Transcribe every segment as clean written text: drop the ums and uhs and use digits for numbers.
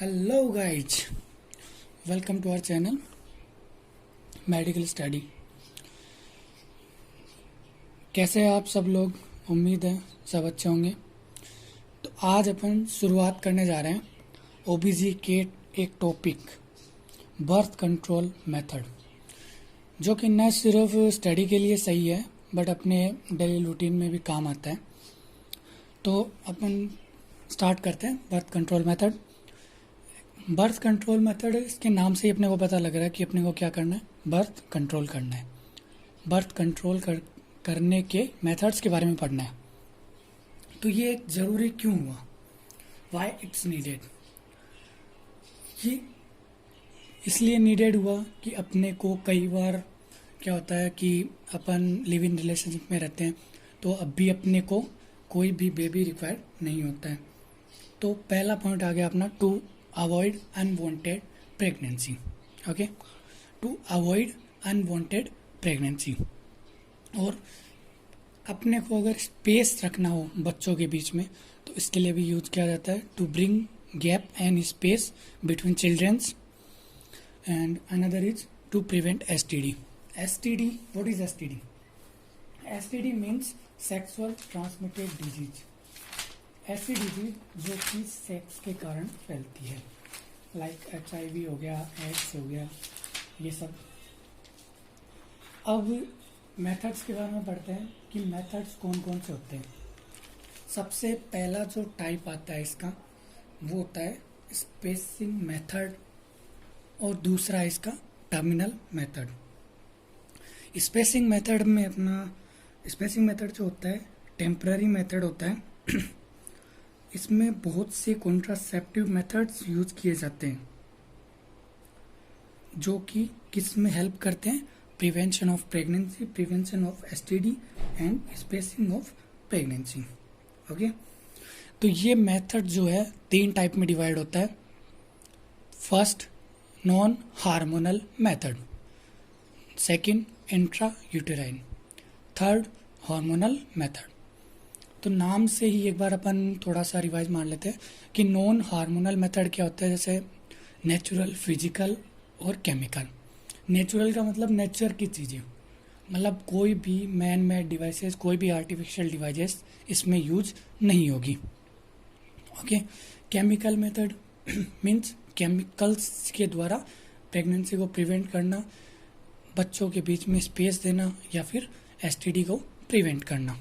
Hello guys, welcome to our channel medical study. कैसे हैं आप सब लोग? उम्मीद है सब अच्छे होंगे। तो आज अपन शुरुआत करने जा रहे हैं ओबीजी के एक टॉपिक, बर्थ कंट्रोल मेथड, जो कि न सिर्फ स्टडी के लिए सही है बट अपने डेली रूटीन में भी काम आता है। तो अपन स्टार्ट करते हैं birth control method. Birth control method, इसके नाम से ही अपने को पता लग रहा है कि अपने को क्या करना है, बर्थ कंट्रोल करना है। बर्थ कंट्रोल करने के मेथड्स के बारे में पढ़ना है। तो ये ज़रूरी क्यों हुआ, वाई इट्स नीडेड? ये इसलिए नीडेड हुआ कि अपने को कई बार क्या होता है कि अपन लिव इन रिलेशनशिप में रहते हैं, तो अब भी अपने को कोई भी बेबी रिक्वायर्ड नहीं होता है। तो पहला पॉइंट आ गया अपना, to avoid unwanted pregnancy. Okay, to avoid unwanted pregnancy. और अपने को अगर स्पेस रखना हो बच्चों के बीच में, तो इसके लिए भी यूज किया जाता है, to bring gap and space between childrens. And another is to prevent STD. STD, what is STD? STD means sexual transmitted disease. ऐसी डिजीज जो कि सेक्स के कारण फैलती है, लाइक HIV हो गया, एड्स हो गया, ये सब। अब मेथड्स के बारे में पढ़ते हैं कि मेथड्स कौन कौन से होते हैं। सबसे पहला जो टाइप आता है इसका, वो होता है स्पेसिंग मेथड, और दूसरा है इसका टर्मिनल मेथड। स्पेसिंग मेथड में अपना, स्पेसिंग मेथड जो होता है टेम्पररी मेथड होता है। इसमें बहुत से कॉन्ट्रासेप्टिव मेथड्स यूज किए जाते हैं जो कि किस में हेल्प करते हैं, prevention of pregnancy, prevention of STD and spacing of pregnancy. Okay, तो ये मेथड जो है 3 टाइप में डिवाइड होता है। First, non hormonal method. Second, intra uterine. Third, hormonal method. तो नाम से ही एक बार अपन थोड़ा सा रिवाइज मार लेते हैं कि नॉन हार्मोनल मेथड क्या होता है। जैसे नेचुरल, फिजिकल और केमिकल। नेचुरल का मतलब नेचर की चीज़ें, मतलब कोई भी मैन मेड डिवाइसेस, कोई भी आर्टिफिशियल डिवाइसेस इसमें यूज नहीं होगी। Okay, chemical method means chemicals के द्वारा प्रेगनेंसी को प्रिवेंट करना, बच्चों के बीच में स्पेस देना, या फिर एसटीडी को प्रिवेंट करना।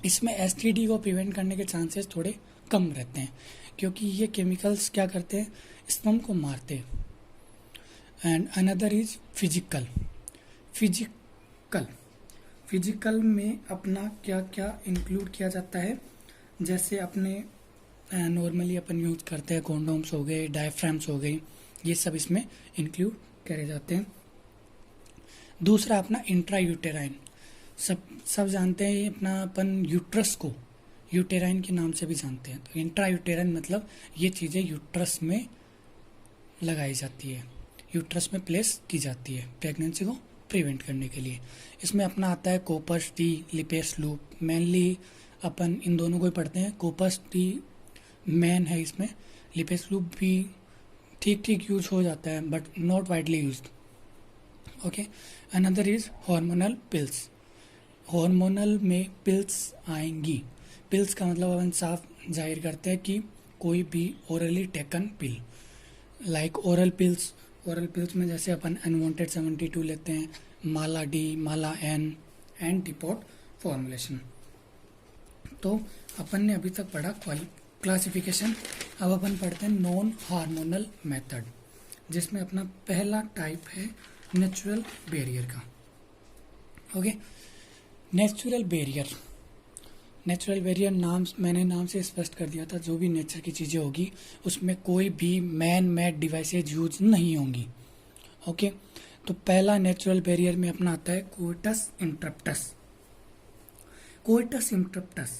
इसमें एसटीडी को प्रिवेंट करने के चांसेस थोड़े कम रहते हैं, क्योंकि ये केमिकल्स क्या करते हैं, स्पर्म को मारते हैं। And another is physical. Physical में अपना क्या क्या इंक्लूड किया जाता है, जैसे अपने नॉर्मली अपन यूज करते हैं, कॉन्डोम्स हो गए, डायफ्राम्स हो गई, ये सब इसमें इंक्लूड करे जाते हैं। दूसरा अपना इंट्रा यूटेराइन। सब जानते हैं अपना, अपन यूट्रस को यूटेराइन के नाम से भी जानते हैं। तो इंट्रा यूटेराइन मतलब ये चीज़ें यूट्रस में लगाई जाती है, यूट्रस में प्लेस की जाती है प्रेगनेंसी को प्रिवेंट करने के लिए। इसमें अपना आता है copper T, Lippes loop. Mainly अपन इन दोनों को ही पढ़ते हैं। कोपस टी मेन है इसमें, लिपेस लूप भी ठीक ठीक यूज हो जाता है but not widely used. Okay, another is hormonal pills. Hormonal में पिल्स आएंगी। पिल्स का मतलब अपन साफ जाहिर करते हैं कि कोई भी orally taken pill, like oral pills. Oral pills में जैसे अपन अनवांटेड 72 लेते हैं, Mala D, Mala N and depot formulation. तो अपन ने अभी तक पढ़ा क्लासिफिकेशन। अब अपन पढ़ते हैं नॉन हार्मोनल मेथड, जिसमें अपना पहला टाइप है नेचुरल बैरियर का। ओके, नेचुरल बैरियर नाम मैंने नाम से स्पष्ट कर दिया था। जो भी नेचर की चीज़ें होगी उसमें कोई भी मैन मेड डिवाइसेज यूज नहीं होंगी। ओके, तो पहला नेचुरल बैरियर में अपना आता है कोइटस इंटरप्टस। कोइटस इंटरप्टस,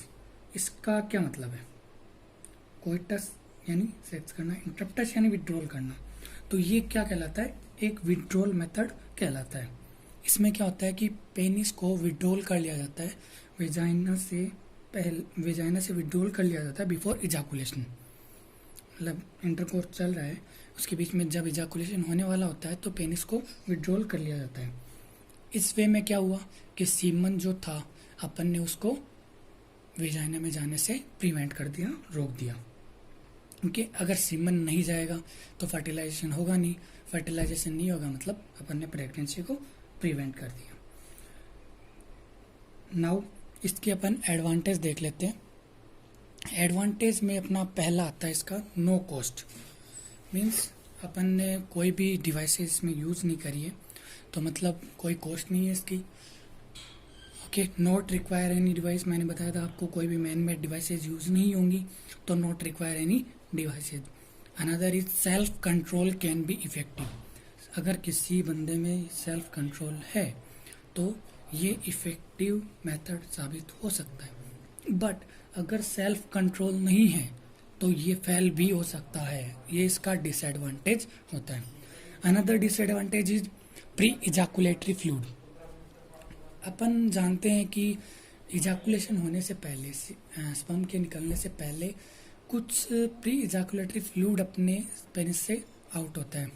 इसका क्या मतलब है? कोइटस यानी सेक्स करना, इंटरप्टस यानी विड्रॉल करना। तो ये क्या कहलाता है? एक विड्रॉल मेथड कहलाता है। इसमें क्या होता है कि पेनिस को विड्रॉल कर लिया जाता है, वेजाइना से विड्रॉल कर लिया जाता है बिफोर इजाकुलेशन। मतलब इंटरकोर्स चल रहा है उसके बीच में जब इजाकुलेशन होने वाला होता है तो पेनिस को विड्रॉल कर लिया जाता है। इस वे में क्या हुआ कि सीमन जो था अपन ने उसको वेजाइना में जाने से प्रिवेंट कर दिया, रोक दिया। क्योंकि अगर सीमन नहीं जाएगा तो फर्टिलाइजेशन होगा नहीं, फर्टिलाइजेशन नहीं होगा मतलब अपन ने प्रेगनेंसी को प्रिवेंट कर दिया। नाउ इसके अपन एडवांटेज देख लेते हैं। एडवांटेज में अपना पहला आता है इसका नो कॉस्ट। मीन्स अपन ने कोई भी डिवाइसेस में यूज़ नहीं करी है तो मतलब कोई कॉस्ट नहीं है इसकी। Okay, not require any device, मैंने बताया था आपको कोई भी मैन मेड डिवाइसेज यूज़ नहीं होंगी तो not require any devices. Another is self control can be effective. अगर किसी बंदे में सेल्फ कंट्रोल है तो ये इफेक्टिव मेथड साबित हो सकता है। बट अगर सेल्फ कंट्रोल नहीं है तो ये फेल भी हो सकता है, ये इसका डिसएडवांटेज होता है। Another disadvantage is pre ejaculatory fluid. अपन जानते हैं कि इजाकुलेशन होने से पहले, स्पर्म के निकलने से पहले कुछ प्री इजाकुलेटरी फ्लूइड अपने पेनिस से आउट होता है।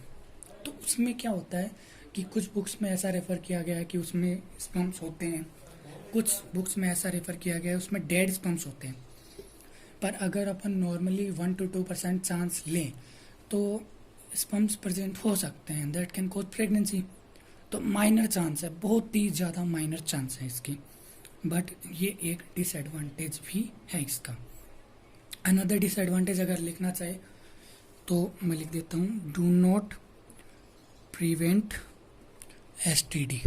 तो उसमें क्या होता है कि कुछ बुक्स में ऐसा रेफर किया गया है कि उसमें स्पर्म्स होते हैं, कुछ बुक्स में ऐसा रेफर किया गया है उसमें डेड स्पर्म्स होते हैं। पर अगर अपन नॉर्मली 1 to 2% चांस लें तो स्पर्म्स प्रेजेंट हो सकते हैं, दैट कैन कॉज प्रेगनेंसी। तो माइनर चांस है, बहुत ही ज़्यादा माइनर चांस है इसकी, बट ये एक डिसएडवांटेज भी है इसका। अनदर डिसएडवांटेज अगर लिखना चाहे तो मैं लिख देता हूँ, do not prevent STD.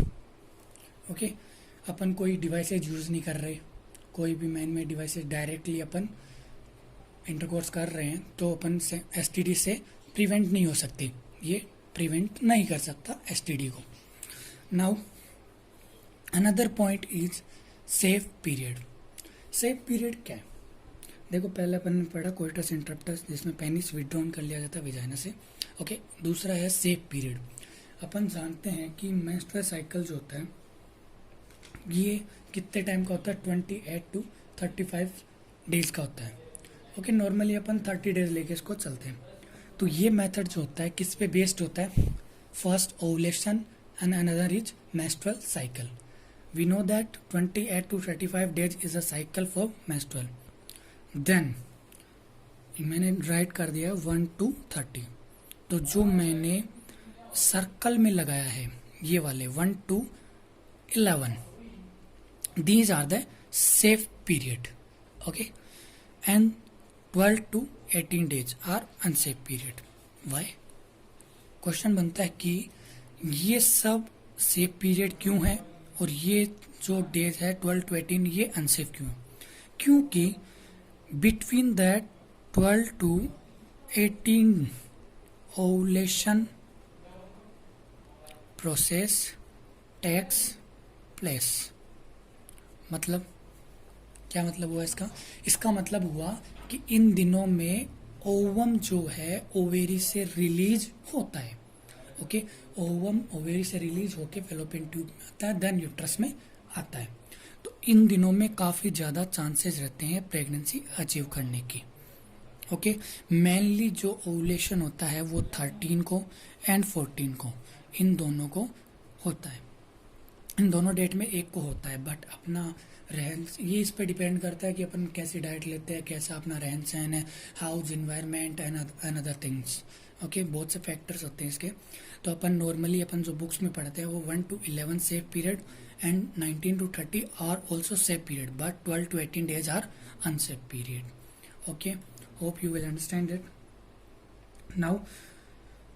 Okay, अपन कोई डिवाइसेज यूज़ नहीं कर रहे, कोई भी मैन मेड डिवाइसेज डायरेक्टली अपन इंटरकोर्स कर रहे हैं तो अपन से एसटीडी से प्रिवेंट नहीं हो सकती, ये प्रिवेंट नहीं कर सकता एसटीडी को। Now another point is safe period. Safe period क्या है? देखो, पहले अपन ने पढ़ा कोइटस इंटरप्टस जिसमें पेनिस विड्रॉन कर लिया जाता है वेजाइना से। ओके, दूसरा है सेफ पीरियड। अपन जानते हैं कि मेंस्ट्रुअल साइकिल जो होता है ये कितने टाइम का होता है, 28 to 35 डेज का होता है। ओके, नॉर्मली अपन 30 डेज लेके इसको चलते हैं। तो ये मेथड जो होता है किस पे बेस्ड होता है? First ovulation and another is menstrual cycle. We know that 28 to 35 days is a cycle for menstrual. Then मैंने राइट कर दिया 1 to 30। तो जो मैंने सर्कल में लगाया है ये वाले 1 to 11, these are the safe period. Okay, and 12 to 18 days are unsafe period. Why? Question बनता है कि ये सब सेफ पीरियड क्यों है और ये जो डेज है 12 to 18 ये अनसेफ क्यों है? क्योंकि between that 12 to 18 ovulation process takes place. मतलब क्या मतलब हुआ इसका? इसका मतलब हुआ कि इन दिनों में ओवम जो है ओवेरी से रिलीज होता है। ओके, ओवम ओवेरी से रिलीज होके फेलोपियन ट्यूब में आता है, देन यूट्रस में आता है। तो इन दिनों में काफ़ी ज़्यादा चांसेस रहते हैं प्रेगनेंसी अचीव करने की। ओके, मेनली जो ओवुलेशन होता है वो 13 को एंड 14 को, इन दोनों को होता है। इन दोनों डेट में एक को होता है, बट अपना रहन, ये इस पे डिपेंड करता है कि अपन कैसी डाइट लेते हैं, कैसा अपना रहन सहन है, house environment and another things. Okay, बहुत से फैक्टर्स होते हैं इसके। तो अपन नॉर्मली अपन जो बुक्स में पढ़ते हैं वो 1 to 11 safe period and 19 to 30 are also safe period, but 12 to 18 days are unsafe period. Okay, hope you will understand it. Now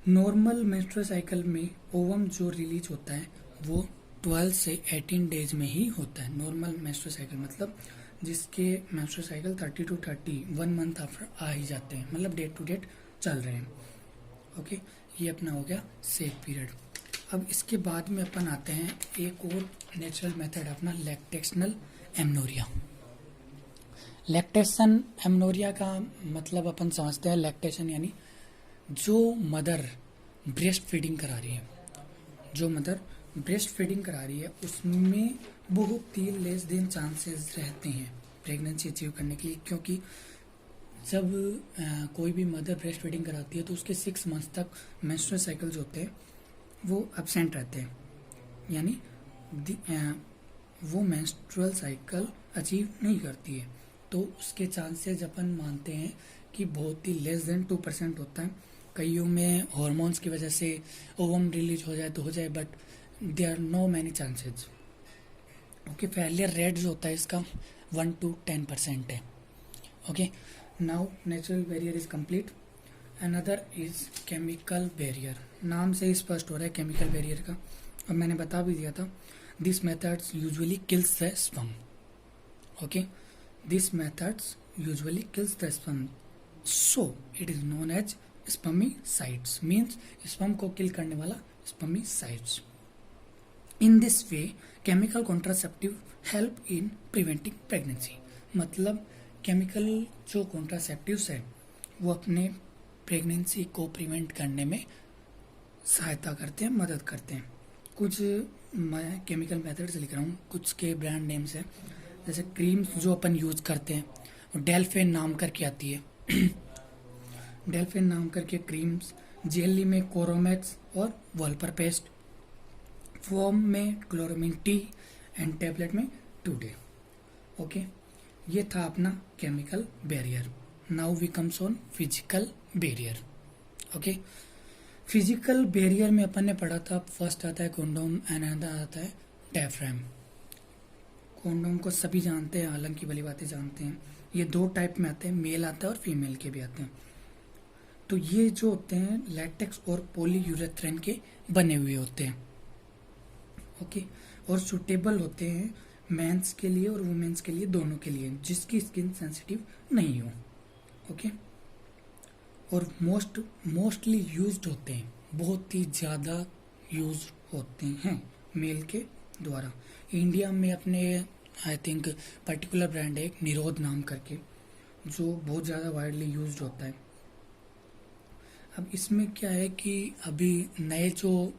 normal menstrual cycle में ओवम जो रिलीज होता है वो 12 से 18 डेज में ही होता है। नॉर्मल मेंस्ट्रुअल साइकिल मतलब जिसके menstrual cycle 30 to 31 month after आ ही जाते हैं, मतलब डेट टू डेट चल रहे हैं। ओके, ये अपना हो गया सेफ पीरियड। अब इसके बाद में अपन आते हैं एक और नेचुरल मेथड अपना लैक्टेशनल एमनोरिया। लैक्टेशन एमनोरिया का मतलब अपन समझते हैं लैक्टेशन यानी जो मदर ब्रेस्ट फीडिंग करा रही है, जो मदर ब्रेस्ट फीडिंग करा रही है उसमें बहुत ही लेस देन चांसेस रहते हैं प्रेगनेंसी अचीव करने के लिए, क्योंकि जब कोई भी मदर ब्रेस्ट फीडिंग कराती है तो उसके 6 मंथ्स तक मेंस्ट्रुअल साइकिल्स होते हैं वो एब्सेंट रहते हैं, यानी वो मेंस्ट्रुअल साइकिल अचीव नहीं करती है। तो उसके चांसेस अपन मानते हैं कि बहुत ही लेस देन 2% होता है। कईयों में हॉर्मोन्स की वजह से ओवम रिलीज हो जाए तो हो जाए, but there are no many chances. Okay, failure rate जो होता है इसका 1 to 10% है। Okay, now natural barrier is complete. Another is chemical barrier. नाम से ही स्पष्ट हो रहा है केमिकल बैरियर का, अब मैंने बता भी दिया था। This methods usually kills the sperm. Okay, this methods usually kills the sperm, so it is known as spermicides, means sperm को किल करने वाला spermicides. In this way chemical contraceptive help in preventing pregnancy. मतलब chemical जो contraceptives है वो अपने pregnancy को prevent करने में सहायता करते हैं, मदद करते हैं। कुछ मैं केमिकल मेथड्स लिख रहा हूँ, कुछ के ब्रांड नेम्स हैं, जैसे क्रीम्स जो अपन यूज करते हैं, डेल्फिन नाम करके आती है डेल्फिन नाम करके क्रीम्स, जेली में कोरोमैक्स और वॉलपर पेस्ट, फॉर्म में क्लोरामिन टी एंड टैबलेट में टूडे। ओके, ये था अपना chemical barrier. Now we comes on physical barrier. Okay, physical barrier में अपन ने पढ़ा था, फर्स्ट आता है कॉन्डोम एंड अनदर आता है डायफ्राम। कॉन्डोम को सभी जानते हैं, हालांकि भली बातें जानते हैं। ये 2 टाइप में आते हैं, मेल आता है और फीमेल के भी आते हैं। तो ये जो होते हैं लैटेक्स और पॉलीयूरेथ्रेन के बने हुए होते हैं। ओके, और सुटेबल होते हैं मेंस के लिए और वुमेन्स के लिए, दोनों के लिए, जिसकी स्किन सेंसिटिव नहीं हो। ओके, और मोस्टली यूज्ड होते हैं, बहुत ही ज़्यादा यूज होते हैं मेल के द्वारा। इंडिया में अपने आई थिंक पर्टिकुलर ब्रांड है एक निरोध नाम करके, जो बहुत ज़्यादा वाइडली यूज्ड होता है। अब इसमें क्या है कि अभी नए जो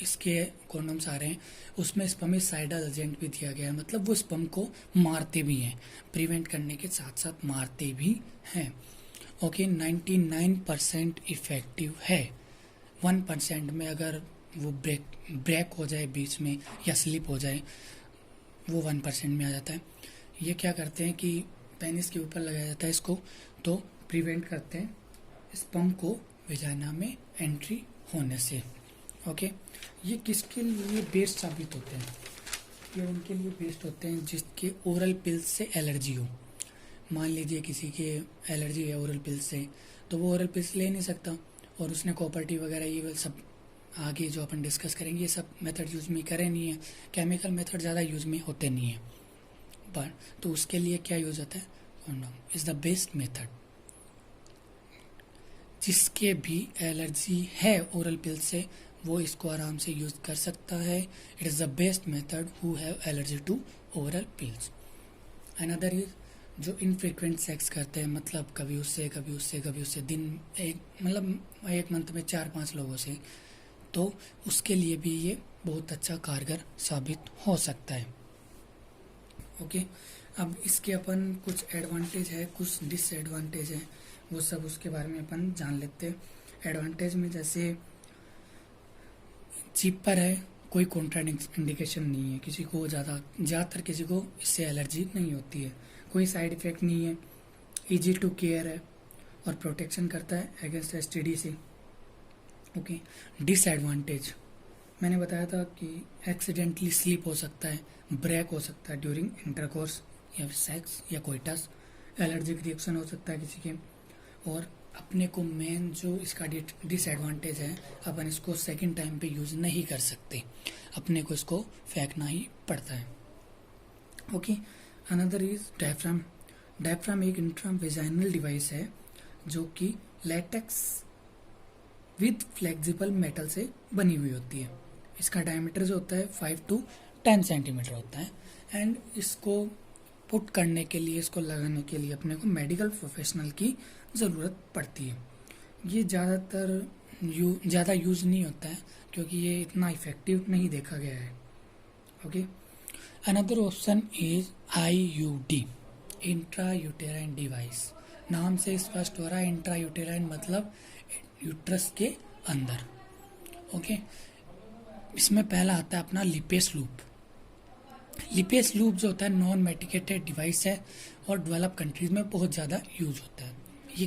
इसके कॉन्डोम्स आ रहे हैं उसमें स्पर्मिसाइडल एजेंट भी दिया गया है, मतलब वो स्पर्म को मारते भी हैं, प्रिवेंट करने के साथ साथ मारते भी हैं। ओके, 99% इफेक्टिव है। 1% में अगर वो ब्रेक हो जाए बीच में या स्लिप हो जाए, वो 1% में आ जाता है। ये क्या करते हैं कि पेनिस के ऊपर लगाया जाता है इसको, तो प्रिवेंट करते हैं स्पर्म को वेजाइना में एंट्री होने से। ओके, ये किसके लिए बेस्ट साबित होते हैं? ये उनके लिए बेस्ट होते हैं जिसके ओरल पिल्स से एलर्जी हो। मान लीजिए किसी के एलर्जी है ओरल पिल्स से, तो वो ओरल पिल्स ले नहीं सकता, और उसने कॉपर टी वगैरह ये सब आगे जो अपन डिस्कस करेंगे ये सब मेथड यूज में करे नहीं है। केमिकल मेथड ज़्यादा यूज में होते नहीं है, पर तो उसके लिए क्या यूज होता है? Condom is the best method. जिसके भी एलर्जी है ओरल पिल से वो इसको आराम से यूज कर सकता है। It is the best method who have allergy to oral pills. Another is जो इनफ्रीक्वेंट सेक्स करते हैं, मतलब कभी उससे कभी उससे कभी उससे, दिन एक मंथ में 4-5 लोगों से, तो उसके लिए भी ये बहुत अच्छा कारगर साबित हो सकता है। ओके, अब इसके अपन कुछ एडवांटेज है, कुछ डिसएडवांटेज है, वो सब उसके बारे में अपन जान लेते हैं। एडवांटेज में जैसे चीपर है, कोई कॉन्ट्राइंडिकेशन नहीं है, किसी को ज़्यादातर किसी को इससे एलर्जी नहीं होती है, कोई साइड इफेक्ट नहीं है, इजी टू केयर है और प्रोटेक्शन करता है अगेंस्ट एसटीडी से। ओके, डिसएडवांटेज मैंने बताया था कि एक्सीडेंटली स्लिप हो सकता है, ब्रेक हो सकता है ड्यूरिंग इंटरकोर्स या सेक्स या कोइटस, एलर्जिक रिएक्शन हो सकता है किसी के, और अपने को मेन जो इसका डिसएडवांटेज है, अपन इसको सेकंड टाइम पे यूज़ नहीं कर सकते, अपने को इसको फेंकना ही पड़ता है। Okay, another is diaphragm. Diaphragm एक इंट्रावेजाइनल डिवाइस है जो कि लैटेक्स विद फ्लेक्सिबल मेटल से बनी हुई होती है। इसका डायमीटर जो होता है 5 to 10 सेंटीमीटर होता है, एंड इसको पुट करने के लिए, इसको लगाने के लिए अपने को मेडिकल प्रोफेशनल की ज़रूरत पड़ती है। ये ज़्यादा यूज़ नहीं होता है क्योंकि ये इतना इफेक्टिव नहीं देखा गया है। Okay, another option is IUD, intra uterine device. नाम से स्पष्ट हो रहा है इंट्रा यूटेराइन मतलब यूट्रस के अंदर। ओके, इसमें पहला आता है अपना लिपेस लूप। लिपेस लूप जो होता है नॉन मेडिकेटेड डिवाइस है और डेवलप कंट्रीज में बहुत ज़्यादा यूज होता है। ये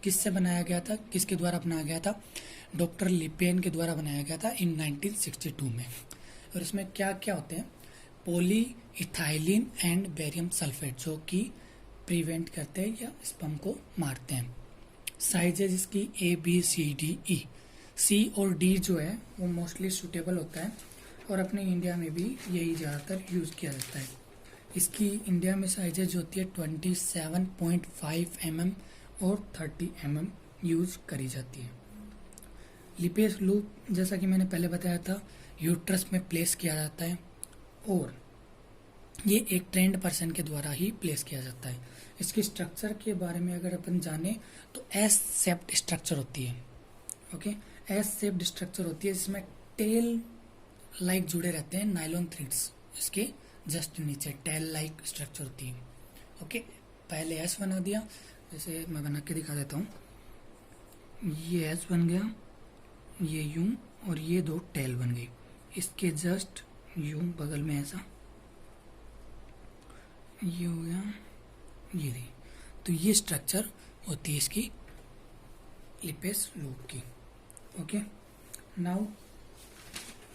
किससे बनाया गया था, किसके द्वारा अपनाया गया था? डॉक्टर लिपेन के द्वारा बनाया गया था इन 1962 में। और इसमें क्या क्या होते हैं? Poly ethylene and barium sulphate जो कि प्रिवेंट करते हैं या स्पर्म को मारते हैं। साइजेज इसकी ABCDE, C और D जो है वो मोस्टली सूटेबल होता है और अपने इंडिया में भी यही ज़्यादातर यूज़ किया जाता है। इसकी इंडिया में साइजेज होती है 27.5 mm और 30 mm यूज करी जाती है। लिपेस लूप जैसा कि मैंने पहले बताया था यूट्रस में प्लेस किया जाता है और ये एक ट्रेंड पर्सन के द्वारा ही प्लेस किया जाता है। इसकी स्ट्रक्चर के बारे में अगर अपन जाने तो एस शेप्ड स्ट्रक्चर होती है। ओके, एस शेप्ड स्ट्रक्चर होती है जिसमें टेल लाइक जुड़े रहते हैं नायलॉन थ्रेड्स, इसके जस्ट नीचे टेल लाइक स्ट्रक्चर होती है। ओके, पहले एस बना दिया, जैसे मैं बना के दिखा देता हूँ। ये एस बन गया, ये यूं और ये दो टेल बन गई। इसके जस्ट यूं बगल में ऐसा ये हो गया, ये दी। तो ये स्ट्रक्चर होती है इसकी लिपेस लूप की। ओके, नाउ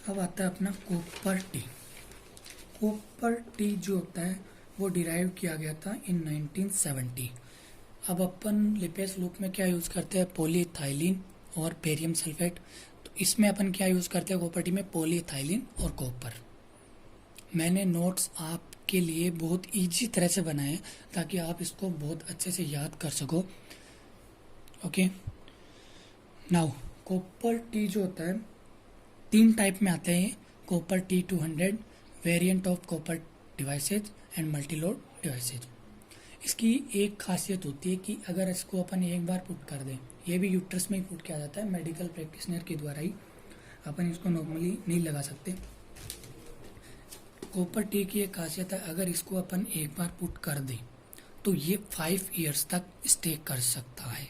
अब आता है अपना कॉपर टी। कॉपर टी जो होता है वो डिराइव किया गया था इन 1970। अब अपन लिपेस लूप में क्या यूज़ करते हैं? पॉलीइथाइलिन और बेरियम सल्फेट। तो इसमें अपन क्या यूज़ करते हैं कॉपर टी में? पॉलीइथाइलिन और कॉपर। मैंने नोट्स आपके लिए बहुत इजी तरह से बनाए ताकि आप इसको बहुत अच्छे से याद कर सको। ओके, नाउ कॉपर टी जो होता है 3 टाइप में आते हैं। Copper T200, variant of copper devices and Multiload devices. इसकी एक खासियत होती है कि अगर इसको अपन एक बार पुट कर दें, ये भी यूट्रस में ही पुट किया जाता है मेडिकल प्रैक्टिशनर के द्वारा ही, अपन इसको नॉर्मली नहीं लगा सकते। कॉपर टी की एक खासियत है, अगर इसको अपन एक बार पुट कर दें तो ये 5 ईयर्स तक स्टे कर सकता है।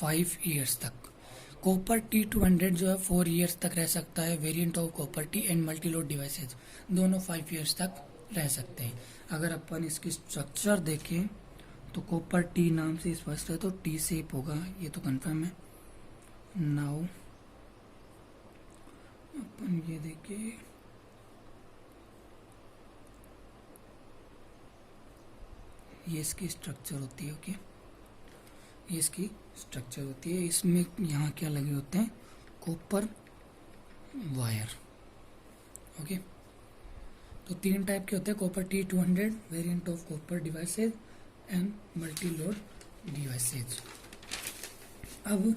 5 ईयर्स तक। कॉपर T200 जो है 4 ईयर्स तक रह सकता है। Variant of copper T and Multiload devices दोनों 5 ईयर्स तक रह सकते हैं। अगर अपन इसकी स्ट्रक्चर देखें तो कॉपर टी नाम से स्पष्ट है तो टी शेप होगा, ये तो कंफर्म है। नाउ अपन ये देखिए, ये इसकी स्ट्रक्चर होती है। ओके, ये इसकी स्ट्रक्चर होती है। इसमें यहाँ क्या लगे होते हैं? Copper wire. ओके, तो 3 टाइप के होते हैं copper T200, variant of copper devices and Multiload devices. अब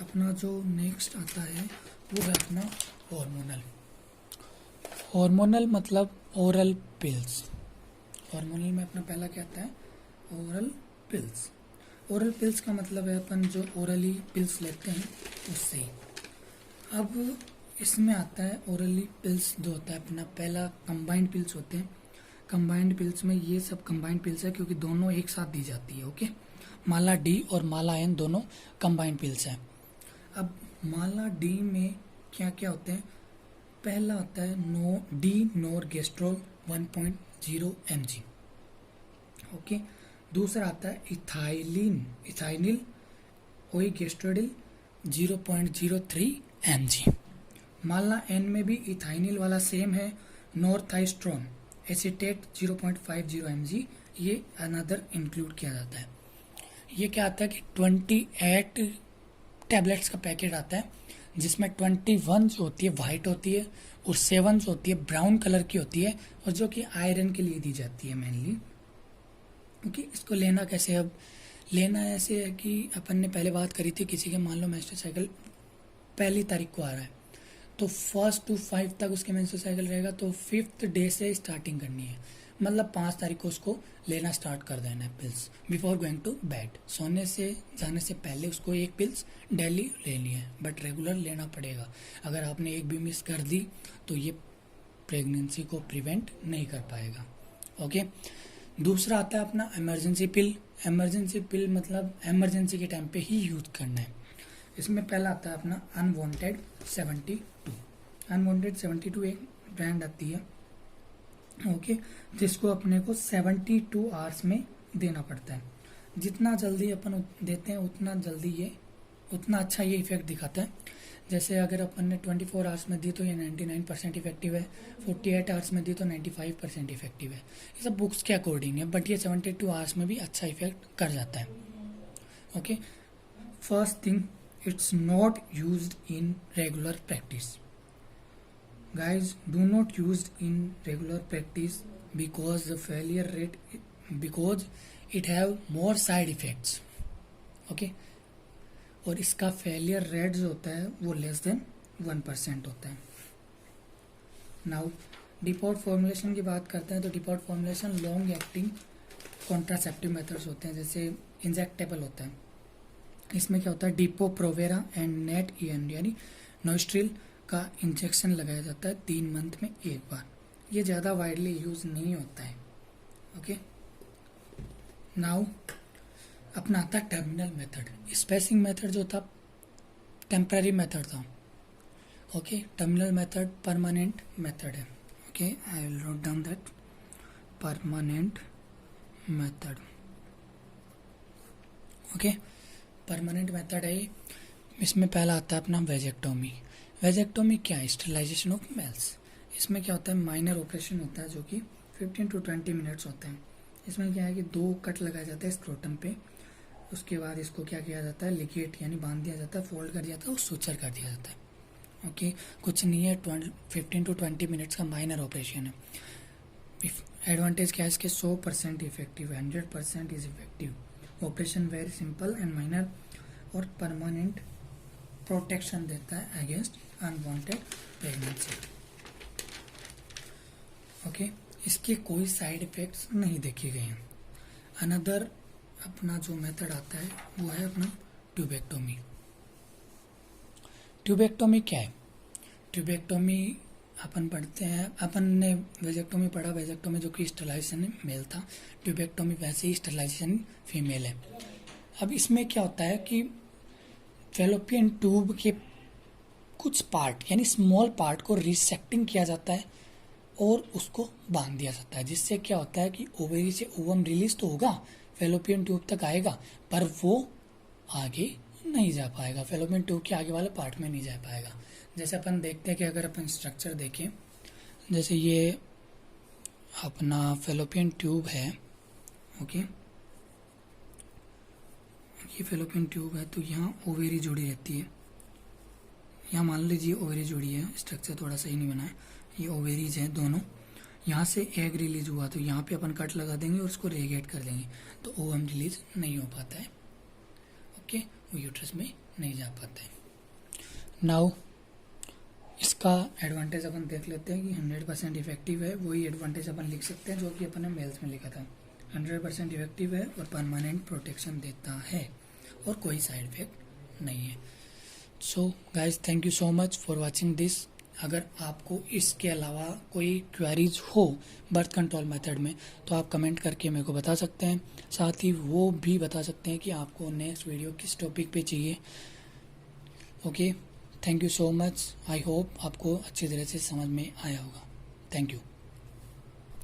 अपना जो नेक्स्ट आता है वो है अपना हार्मोनल। हार्मोनल मतलब ओरल पिल्स। हार्मोनल में अपना पहला क्या आता है? Oral pills. ओरल पिल्स का मतलब है अपन जो ओरली पिल्स लेते हैं उससे। अब इसमें आता है ओरली पिल्स जो होता है अपना पहला कंबाइंड पिल्स होते हैं। कंबाइंड पिल्स में ये सब कंबाइंड पिल्स है क्योंकि दोनों एक साथ दी जाती है। ओके, माला डी और माला एन दोनों कंबाइंड पिल्स हैं। अब माला डी में क्या क्या होते हैं? पहला होता है डी नोरगेस्ट्रोल 1.0 mg। ओके, दूसरा आता है इथाइनिल ओइगेस्ट्रोडिल 0.03 mg। माला एन में भी इथाइनिल वाला सेम है। नॉर्थाइस्ट्रोन एसीटेट 0.50 mg, ये अनदर इंक्लूड किया जाता है। ये क्या आता है कि 28 टैबलेट्स का पैकेट आता है जिसमें 21 जो होती है वाइट होती है और 7 जो होती है ब्राउन कलर की होती है और जो कि आयरन के लिए दी जाती है मेनली। क्योंकि इसको लेना कैसे? अब लेना ऐसे है कि अपन ने पहले बात करी थी, किसी के मान लो मेंस्ट्रुअल साइकिल 1 तारीख को आ रहा है तो 1 to 5 तक उसके मेंस्ट्रुअल साइकिल रहेगा, तो 5th डे से स्टार्टिंग करनी है। मतलब 5 तारीख को उसको लेना स्टार्ट कर देना है pills before going to bed. सोने से जाने से पहले उसको एक पिल्स डेली लेनी है, बट रेगुलर लेना पड़ेगा। अगर आपने एक भी मिस कर दी तो ये प्रेगनेंसी को प्रिवेंट नहीं कर पाएगा। ओके, दूसरा आता है अपना इमरजेंसी पिल। इमरजेंसी पिल मतलब इमरजेंसी के टाइम पे ही यूज करना है। इसमें पहला आता है अपना अनवांटेड 72। अनवांटेड 72 एक ब्रांड आती है, ओके, जिसको अपने को 72 आवर्स में देना पड़ता है। जितना जल्दी अपन देते हैं उतना अच्छा ये इफेक्ट दिखाता है। जैसे अगर अपन ने 24 आवर्स में दी तो ये 99% इफेक्टिव है, 48 आवर्स में दी तो 95% इफेक्टिव है। ये सब बुक्स के अकॉर्डिंग है, बट ये 72 आवर्स में भी अच्छा इफेक्ट कर जाता है। Okay, first thing, it's not used in regular practice. Guys, do not use in regular practice because the failure rate, because it have more side effects. Okay, और इसका फेलियर रेट जो होता है वो लेस देन 1% होता है। Now default formulation की बात करते हैं तो default formulation long acting contraceptive methods होते हैं, जैसे इंजेक्टेबल होता है। इसमें क्या होता है, Depo Provera and NET EN यानी नोस्ट्रिल का इंजेक्शन लगाया जाता है 3 मंथ में एक बार। ये ज़्यादा वाइडली यूज नहीं होता है। ओके, नाउ अपना आता है टर्मिनल मेथड। स्पेसिंग मेथड जो था टेम्पररी मेथड था। Okay, terminal method permanent method है। Okay, I will note down that permanent method. Okay, permanent method है। इसमें पहला आता है अपना वेजेक्टोमी। वेजेक्टोमी क्या है, स्टरलाइजेशन ऑफ मेल्स। इसमें क्या होता है, माइनर ऑपरेशन होता है जो कि 15 to 20 मिनट्स होते हैं। इसमें क्या है कि 2 कट लगाए जाते हैं स्क्रोटम पे, उसके बाद इसको क्या किया जाता है, लिगेट यानी बांध दिया जाता है, फोल्ड कर दिया जाता है और सुचर कर दिया जाता है। ओके, कुछ नहीं है, 15 to 20 मिनट्स का माइनर ऑपरेशन है। एडवांटेज क्या है इसके, 100% effective, 100% is effective. Operation very simple and minor और परमानेंट प्रोटेक्शन देता है अगेंस्ट अनवांटेड प्रेगनेंसी। ओके, इसके कोई साइड इफेक्ट्स नहीं देखे गए हैं। अनदर अपना जो मेथड आता है वो है अपना ट्यूबेक्टोमी। ट्यूबेक्टोमी क्या है, ट्यूबेक्टोमी अपन पढ़ते हैं, अपन ने वेजेक्टोमी पढ़ा, वेजेक्टोमी जो कि स्टरलाइजेशन मेल था, ट्यूबेक्टोमी वैसे ही स्टरलाइजेशन फीमेल है। अब इसमें क्या होता है कि फैलोपियन ट्यूब के कुछ पार्ट यानी स्मॉल पार्ट को रिसेक्टिंग किया जाता है और उसको बांध दिया जाता है, जिससे क्या होता है कि ओवरी से ओवम रिलीज तो होगा, फैलोपियन ट्यूब तक आएगा, पर वो आगे नहीं जा पाएगा, फैलोपियन ट्यूब के आगे वाले पार्ट में नहीं जा पाएगा। जैसे अपन देखते हैं कि अगर अपन स्ट्रक्चर देखें, जैसे ये अपना फैलोपियन ट्यूब है। ओके, ये फैलोपियन ट्यूब है, तो यहाँ ओवेरी जुड़ी रहती है। यहाँ मान लीजिए ओवेरी जुड़ी है, स्ट्रक्चर थोड़ा सही नहीं बना है, ये ओवेरीज हैं दोनों। यहाँ से एग रिलीज हुआ तो यहाँ पे अपन कट लगा देंगे और उसको रेगेट कर देंगे, तो ओवम रिलीज नहीं हो पाता है। ओके, वो यूट्रस में नहीं जा पाता है। नाउ इसका एडवांटेज अपन देख लेते हैं कि 100% इफेक्टिव है। वही एडवांटेज अपन लिख सकते हैं जो कि अपन ने मेल्स में लिखा था। 100% इफेक्टिव है और परमानेंट प्रोटेक्शन देता है और कोई साइड इफेक्ट नहीं है। So guys, thank you so much for watching this. अगर आपको इसके अलावा कोई क्वेरीज हो बर्थ कंट्रोल मेथड में तो आप कमेंट करके मेरे को बता सकते हैं। साथ ही वो भी बता सकते हैं कि आपको नेक्स्ट वीडियो किस टॉपिक पे चाहिए। Okay, thank you so much. I hope आपको अच्छी तरह से समझ में आया होगा। Thank you.